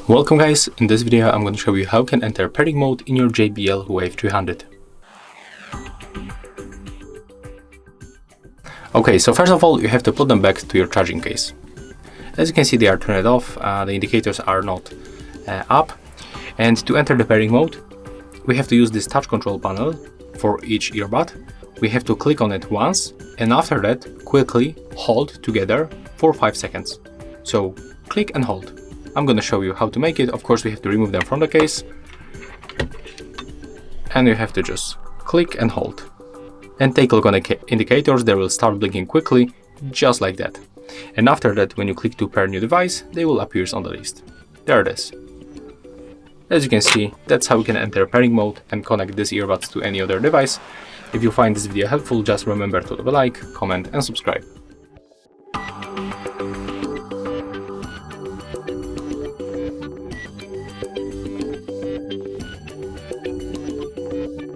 Welcome guys, in this video I'm going to show you how you can enter pairing mode in your JBL Wave 300. Okay, so first of all you have to put them back to your charging case. As you can see, they are turned off, the indicators are not up, and to enter the pairing mode we have to use this touch control panel for each earbud. We have to click on it once, and after that quickly hold together for 5 seconds. So click and hold. I'm going to show you how to make it. Of course, we have to remove them from the case, and you have to just click and hold. And take a look on the indicators, they will start blinking quickly, just like that. And after that, when you click to pair new device, they will appear on the list. There it is. As you can see, that's how you can enter pairing mode and connect these earbuds to any other device. If you find this video helpful, just remember to leave a like, comment and subscribe.